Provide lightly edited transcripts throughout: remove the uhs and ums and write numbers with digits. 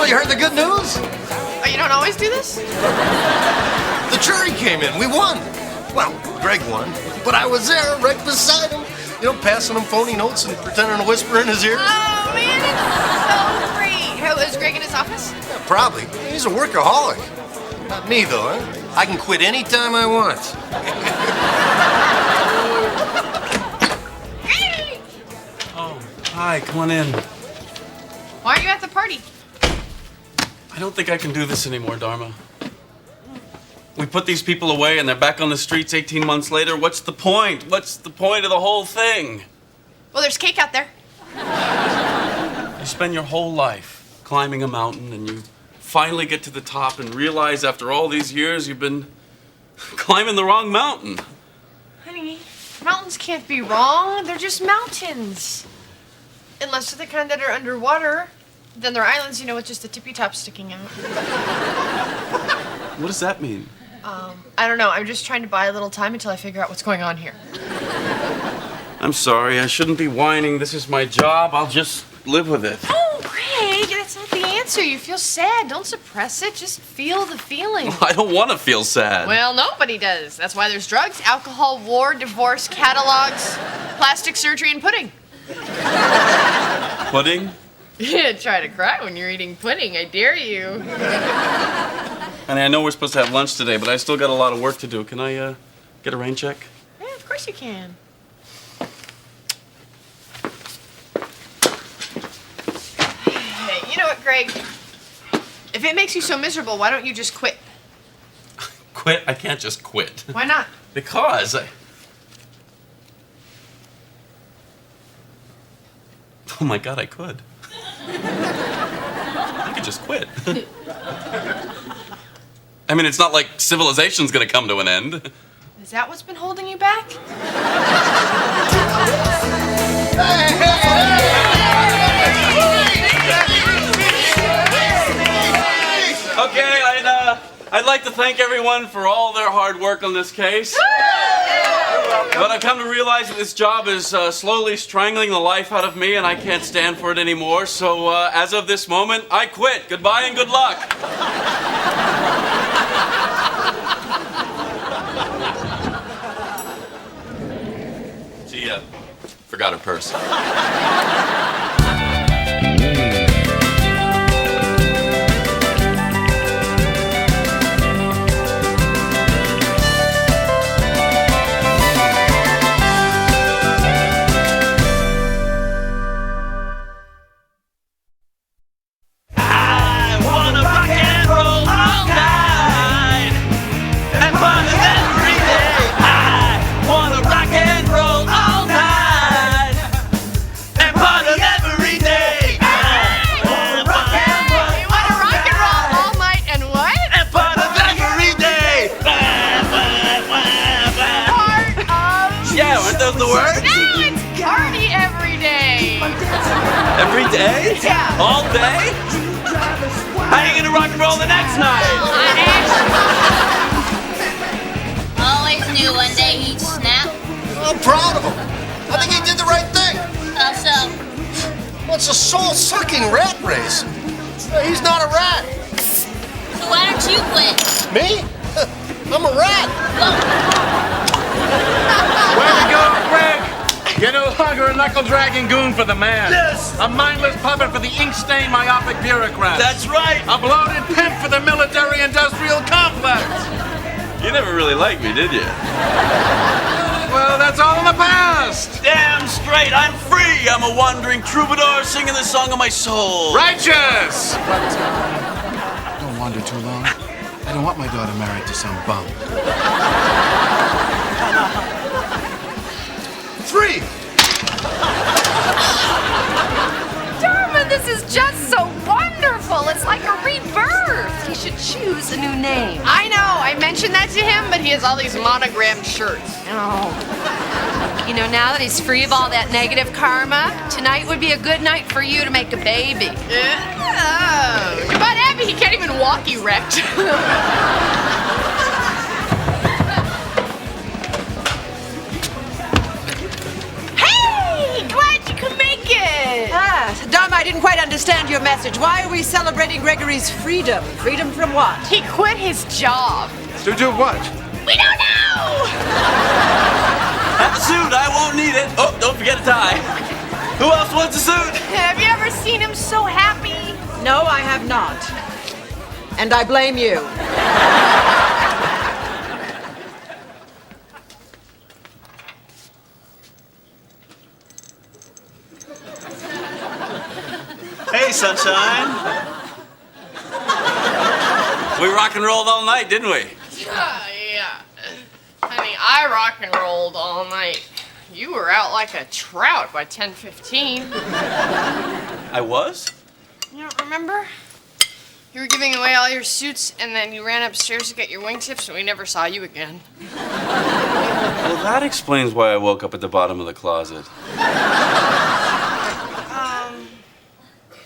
you heard the good news? Oh, you don't always do this? The jury came in. We won. Well, Greg won, but I was there right beside him. You know, passing him phony notes and pretending to whisper in his ear. Oh, man, it's so great. How, is Greg in his office? Yeah, probably. He's a workaholic. Not me, though, huh? I can quit any time I want. Greg! Oh, hi, come on in. Why are you at the party? I don't think I can do this anymore, Dharma. We put these people away and they're back on the streets 18 months later. What's the point? What's the point of the whole thing? Well, there's cake out there. You spend your whole life climbing a mountain and you finally get to the top and realize after all these years you've been climbing the wrong mountain. Honey, mountains can't be wrong. They're just mountains. Unless they're the kind that are underwater. Then they're islands, you know, with just the tippy top sticking out. What does that mean? I don't know. I'm just trying to buy a little time until I figure out what's going on here. I'm sorry, I shouldn't be whining. This is my job. I'll just live with it. Oh, Greg, that's not the answer. You feel sad. Don't suppress it. Just feel the feeling. I don't want to feel sad. Well, nobody does. That's why there's drugs, alcohol, war, divorce, catalogs, plastic surgery, and pudding. Pudding? Yeah, try to cry when you're eating pudding. I dare you. Honey, I know we're supposed to have lunch today, but I still got a lot of work to do. Can I get a rain check? Yeah, of course you can. Hey, you know what, Greg? If it makes you so miserable, why don't you just quit? Quit? I can't just quit. Why not? Because Oh my God, I could. I could just quit. I mean, it's not like civilization's gonna come to an end. Is that what's been holding you back? Okay, I'd like to thank everyone for all their hard work on this case. But I've come to realize that this job is slowly strangling the life out of me and I can't stand for it anymore. So as of this moment, I quit. Goodbye and good luck. She forgot her purse. Every day? Yeah. All day? How are you gonna rock and roll the next night? Always knew one day he'd snap. I'm proud of him. I think he did the right thing. How so? Well, it's a soul-sucking rat race. He's not a rat. So why don't you quit? Me? I'm a rat. Way to go, Greg! You're no longer a knuckle-dragging goon for the man. Yes! A mindless puppet for the ink-stained myopic bureaucrats. That's right! A bloated pimp for the military-industrial complex. You never really liked me, did you? Well, that's all in the past. Damn straight, I'm free! I'm a wandering troubadour singing the song of my soul. Righteous! But, don't wander too long. I don't want my daughter married to some bum. 3. Dharma, this is just so wonderful. It's like a rebirth. He should choose a new name. I know. I mentioned that to him, but he has all these monogrammed shirts. Oh. You know, now that he's free of all that negative karma, tonight would be a good night for you to make a baby. Oh. But Abby, he can't even walk erect. Dharma, I didn't quite understand your message. Why are we celebrating Gregory's freedom? Freedom from what? He quit his job. To do what? We don't know! Have a suit, I won't need it. Oh, don't forget a tie. Who else wants a suit? Have you ever seen him so happy? No, I have not. And I blame you. Hey, sunshine. We rock and rolled all night, didn't we? Yeah. Honey, I rock and rolled all night. You were out like a trout by 10:15. I was? You don't remember? You were giving away all your suits, and then you ran upstairs to get your wingtips, and we never saw you again. Well, that explains why I woke up at the bottom of the closet.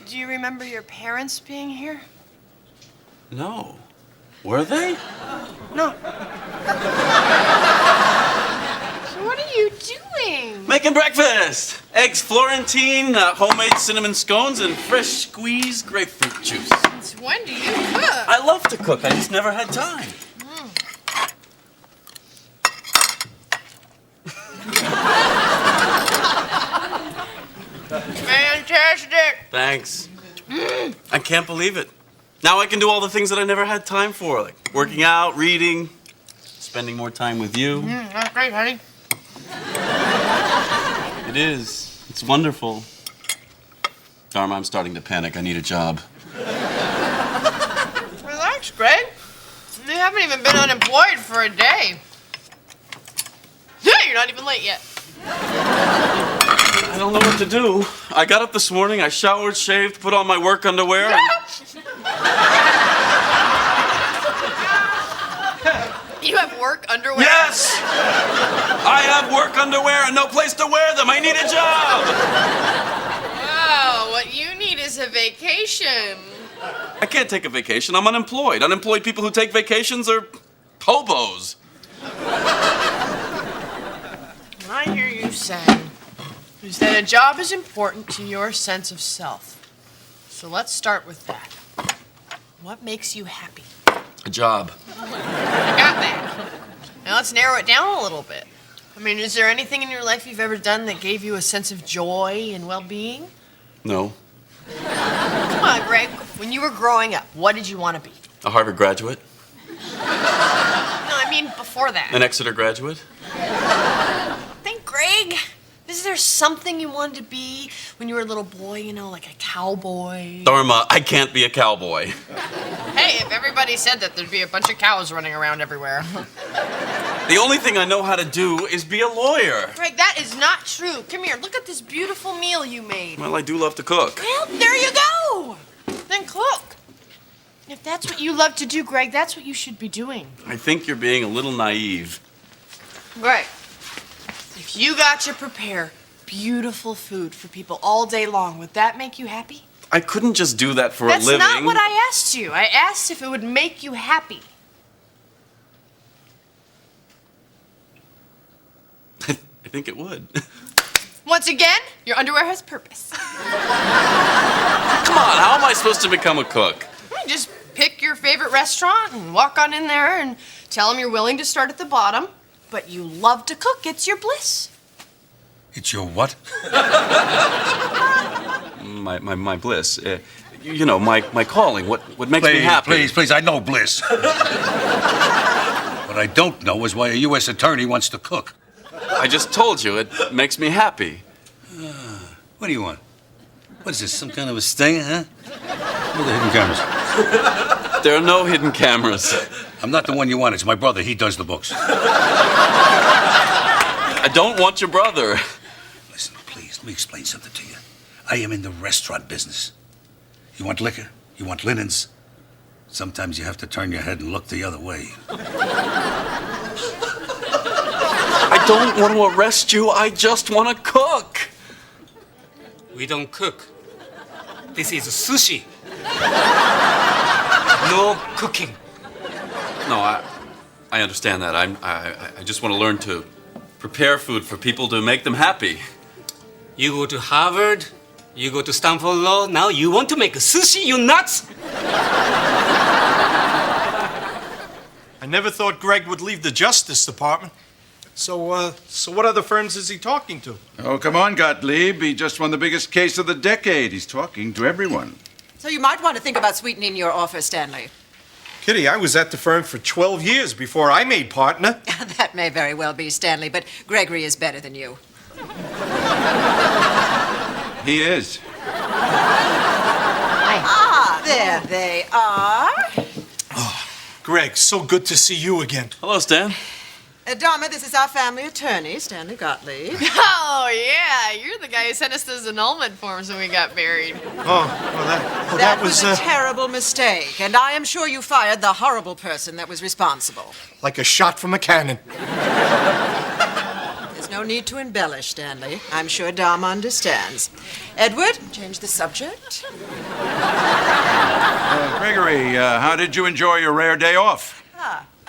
Do you remember your parents being here? No. Were they? No. So what are you doing? Making breakfast. Eggs Florentine, homemade cinnamon scones, and fresh squeezed grapefruit juice. Since when do you cook? I love to cook. I just never had time. Fantastic. Thanks. I can't believe it. Now I can do all the things that I never had time for, like working out, reading, spending more time with you. That's great, honey. It is. It's wonderful. Dharma, I'm starting to panic. I need a job. Relax, Greg. You haven't even been unemployed for a day. Yeah, you're not even late yet. I don't know what to do. I got up this morning, I showered, shaved, put on my work underwear, and... You have work underwear? Yes! I have work underwear and no place to wear them. I need a job! Wow, what you need is a vacation. I can't take a vacation. I'm unemployed. Unemployed people who take vacations are hobos. I hear you say is that a job is important to your sense of self. So let's start with that. What makes you happy? A job. I got that. Now let's narrow it down a little bit. I mean, is there anything in your life you've ever done that gave you a sense of joy and well-being? No. Come on, Greg. When you were growing up, what did you want to be? A Harvard graduate. No, I mean before that. An Exeter graduate. Think, Greg. Is there something you wanted to be when you were a little boy, you know, like a cowboy? Dharma, I can't be a cowboy. Hey, if everybody said that, there'd be a bunch of cows running around everywhere. The only thing I know how to do is be a lawyer. Greg, that is not true. Come here, look at this beautiful meal you made. Well, I do love to cook. Well, there you go. Then cook. If that's what you love to do, Greg, that's what you should be doing. I think you're being a little naive. Greg, if you got to prepare beautiful food for people all day long, would that make you happy? I couldn't just do that for That's a living. That's not what I asked you. I asked if it would make you happy. I think it would. Once again, your underwear has purpose. Come on, how am I supposed to become a cook? Just pick your favorite restaurant and walk on in there and tell them you're willing to start at the bottom, but you love to cook. It's your bliss. It's your what? My bliss. You know, my calling. What makes me happy. Please, I know bliss. What I don't know is why a U.S. attorney wants to cook. I just told you, it makes me happy. What do you want? What is this, some kind of a sting, huh? Where are the hidden cameras? There are no hidden cameras. I'm not the one you want. It's my brother. He does the books. I don't want your brother. Listen, please, let me explain something to you. I am in the restaurant business. You want liquor? You want linens? Sometimes you have to turn your head and look the other way. I don't want to arrest you. I just want to cook. We don't cook. This is sushi. No cooking. No, I understand that. I just want to learn to prepare food for people to make them happy. You go to Harvard, You go to Stanford Law, now you want to make sushi, you nuts? I never thought Greg would leave the Justice Department. So what other firms is he talking to? Oh, come on, Gottlieb. He just won the biggest case of the decade. He's talking to everyone. So you might want to think about sweetening your offer, Stanley. Kitty, I was at the firm for 12 years before I made partner. That may very well be, Stanley, but Gregory is better than you. He is. Ah, there they are. Greg, so good to see you again. Hello, Stan. Dharma, this is our family attorney, Stanley Gottlieb. Oh, yeah. You're the guy who sent us those annulment forms when we got married. That was a terrible mistake, and I am sure you fired the horrible person that was responsible. Like a shot from a cannon. There's no need to embellish, Stanley. I'm sure Dharma understands. Edward, change the subject. Gregory, how did you enjoy your rare day off?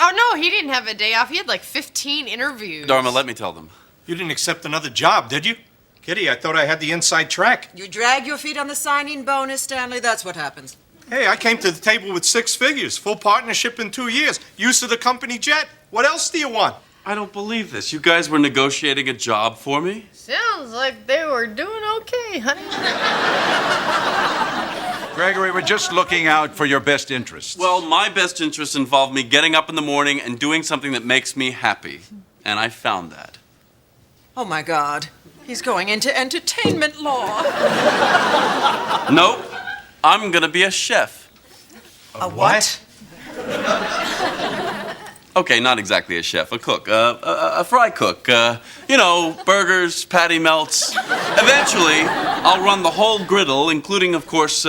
Oh, no, he didn't have a day off. He had like 15 interviews. Dharma, let me tell them. You didn't accept another job, did you? Kitty, I thought I had the inside track. You drag your feet on the signing bonus, Stanley. That's what happens. Hey, I came to the table with 6 figures, full partnership in 2 years, use of the company jet. What else do you want? I don't believe this. You guys were negotiating a job for me? Sounds like they were doing okay, honey. Gregory, we're just looking out for your best interests. Well, my best interests involve me getting up in the morning and doing something that makes me happy. And I found that. Oh, my God. He's going into entertainment law. No, I'm gonna be a chef. A what? Okay, not exactly a chef, a cook, a fry cook. You know, burgers, patty melts. Eventually, I'll run the whole griddle, including, of course,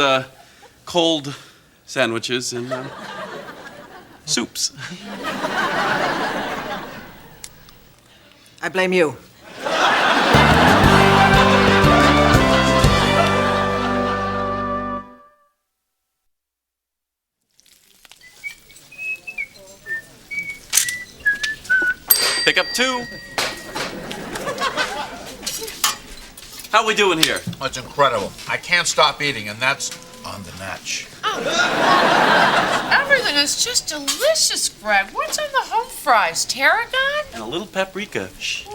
cold sandwiches and soups. I blame you. Pick up 2. How we doing here? Oh, it's incredible. I can't stop eating, and that's on the natch. Everything is just delicious, Greg. What's on the home fries? Tarragon? And a little paprika. Shh.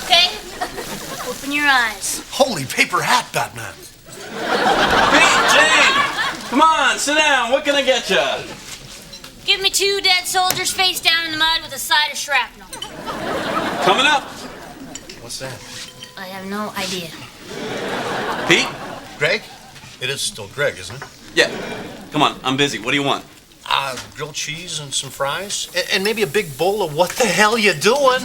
Okay? Open your eyes. Holy paper hat, Batman. Pete, Jane! Come on, sit down. What can I get you? Give me 2 dead soldiers face down in the mud with a side of shrapnel. Coming up. What's that? I have no idea. Pete? Greg? It is still Greg, isn't it? Yeah. Come on, I'm busy. What do you want? Grilled cheese and some fries. And maybe a big bowl of what the hell you doing?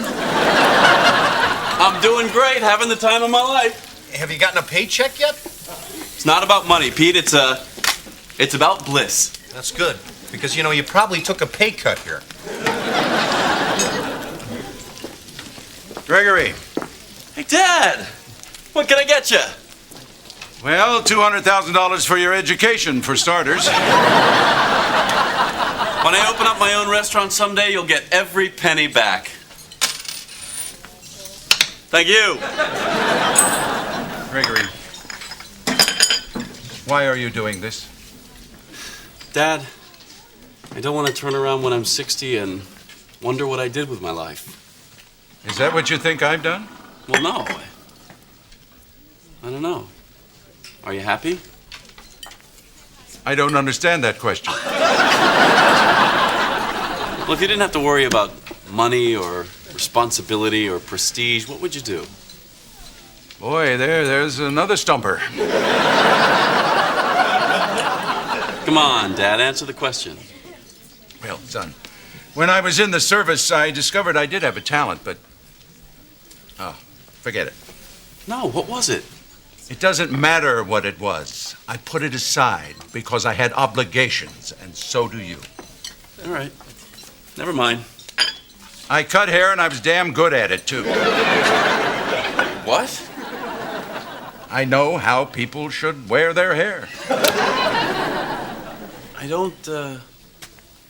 I'm doing great, having the time of my life. Have you gotten a paycheck yet? It's not about money, Pete. It's about bliss. That's good. Because, you know, you probably took a pay cut here. Gregory. Hey, Dad! What can I get you? Well, $200,000 for your education, for starters. When I open up my own restaurant someday, you'll get every penny back. Thank you. Gregory, why are you doing this? Dad, I don't want to turn around when I'm 60 and wonder what I did with my life. Is that what you think I've done? Well, no. I don't know. Are you happy? I don't understand that question. Well, if you didn't have to worry about money or responsibility or prestige, what would you do? Boy, there's another stumper. Come on, Dad, answer the question. Well, son, when I was in the service, I discovered I did have a talent, but... Oh, forget it. No, what was it? It doesn't matter what it was. I put it aside because I had obligations, and so do you. All right. Never mind. I cut hair, and I was damn good at it, too. What? I know how people should wear their hair. I don't,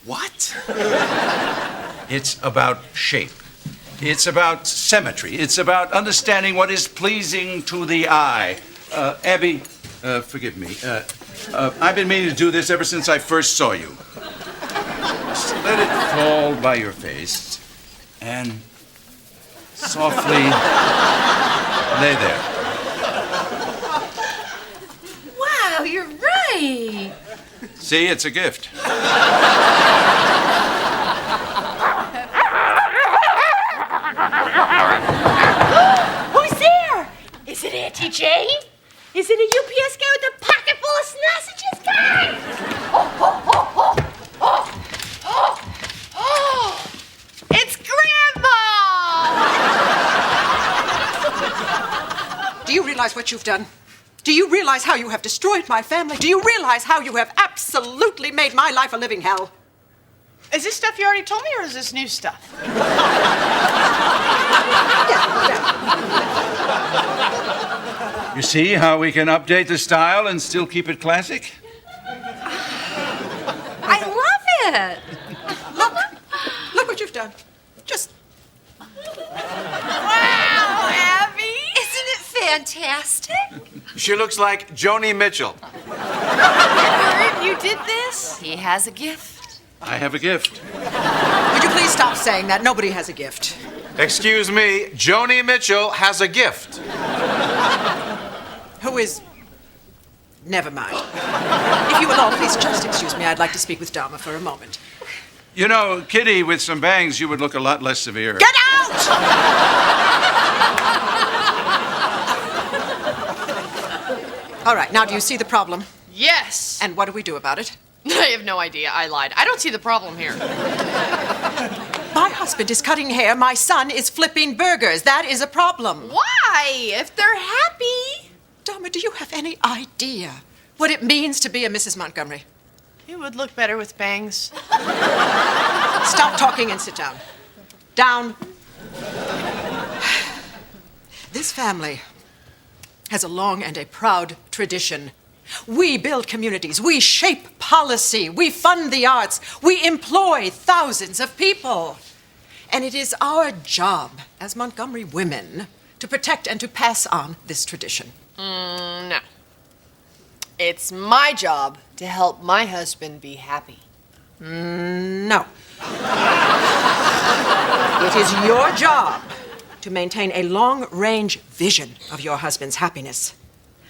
What? It's about shape. It's about symmetry. It's about understanding what is pleasing to the eye. Abby, forgive me. I've been meaning to do this ever since I first saw you. Just let it fall by your face and softly lay there. Wow, you're right. See, it's a gift. Who's there? Is it Auntie Jane? Is it a UPS guy with a pocket full of sausages, guy? Oh, it's Grandma! Do you realize what you've done? Do you realize how you have destroyed my family? Do you realize how you have absolutely made my life a living hell? Is this stuff you already told me, or is this new stuff? You see how we can update the style and still keep it classic? I love it. Look what you've done. Just Wow, Abby. Isn't it fantastic? She looks like Joni Mitchell. Edward, you did this? He has a gift. I have a gift. would you please stop saying that? Nobody has a gift. Excuse me, Joni Mitchell has a gift. Who is... Never mind. If you will all please just excuse me, I'd like to speak with Dharma for a moment. You know, Kitty, with some bangs, you would look a lot less severe. Get out! All right, now do you see the problem? Yes. And what do we do about it? I have no idea. I lied. I don't see the problem here. My husband is cutting hair. My son is flipping burgers. That is a problem. Why? If they're happy. Dharma, do you have any idea what it means to be a Mrs. Montgomery? You would look better with bangs. Stop talking and sit down. Down. This family has a long and a proud tradition. We build communities, we shape policy, we fund the arts, we employ thousands of people. And it is our job as Montgomery women to protect and to pass on this tradition. No. It's my job to help my husband be happy. No. It is your job to maintain a long-range vision of your husband's happiness.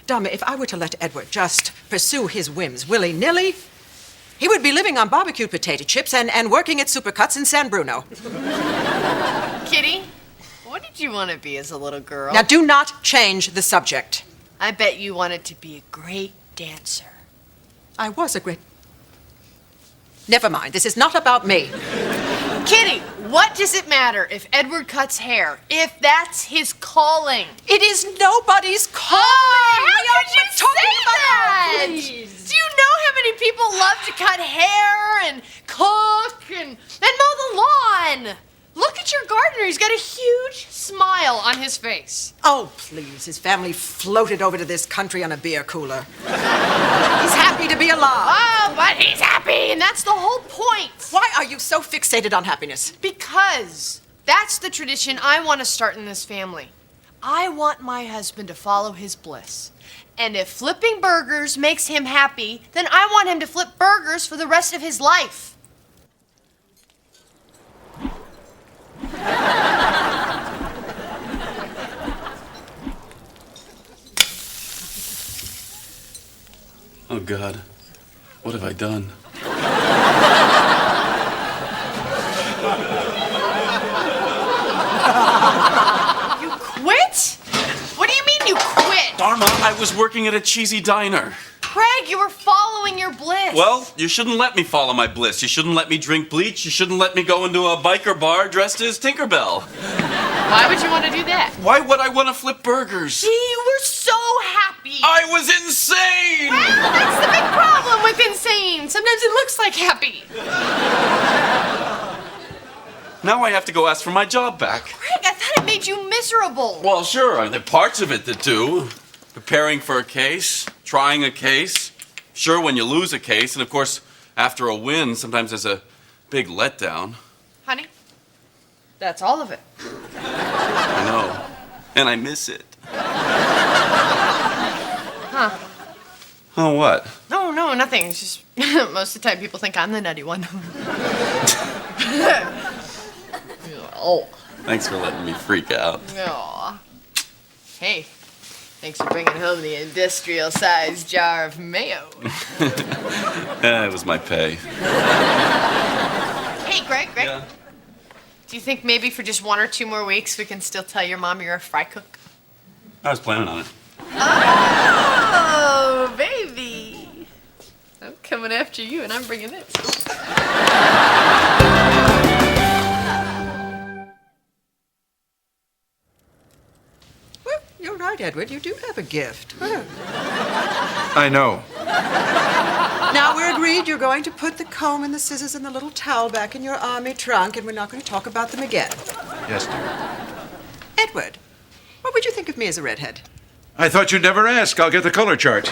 Dharma, if I were to let Edward just pursue his whims willy-nilly, he would be living on barbecued potato chips and working at Supercuts in San Bruno. Kitty, what did you want to be as a little girl? Now, do not change the subject. I bet you wanted to be a great dancer. I was a great... Never mind, this is not about me. Kitty, what does it matter if Edward cuts hair, if that's his calling? It is nobody's calling. How could you say that? Please. Do you know how many people love to cut hair and cook and mow the lawn? Look at your gardener. He's got a huge smile on his face. Oh, please. His family floated over to this country on a beer cooler. He's happy to be alive. Oh, but he's happy, and that's the whole point. Why are you so fixated on happiness? Because that's the tradition I want to start in this family. I want my husband to follow his bliss. And if flipping burgers makes him happy, then I want him to flip burgers for the rest of his life. Oh, God. What have I done? You quit? What do you mean you quit? Dharma, I was working at a cheesy diner. Craig, you were following your bliss. Well, you shouldn't let me follow my bliss. You shouldn't let me drink bleach. You shouldn't let me go into a biker bar dressed as Tinkerbell. Why would you want to do that? Why would I want to flip burgers? You were so happy. I was insane! Well, that's the big problem with insane. Sometimes it looks like happy. Now I have to go ask for my job back. Craig, I thought it made you miserable. Well, sure, there are parts of it that do. Preparing for a case, trying a case. Sure, when you lose a case, and of course, after a win, sometimes there's a big letdown. Honey, That's all of it. I know. And I miss it. Huh. Oh, what? No, nothing. It's just most of the time people think I'm the nutty one. Oh. Thanks for letting me freak out. Aw. Hey, thanks for bringing home the industrial-sized jar of mayo. It was my pay. Hey, Greg. Yeah. Do you think maybe for just 1 or 2 more weeks we can still tell your mom you're a fry cook? I was planning on it. Oh, baby. I'm coming after you, and I'm bringing this. Well, you're right, Edward. You do have a gift. Well. I know. Now, we're agreed you're going to put the comb and the scissors and the little towel back in your army trunk, and we're not going to talk about them again. Yes, dear. Edward, what would you think of me as a redhead? I thought you'd never ask. I'll get the color chart.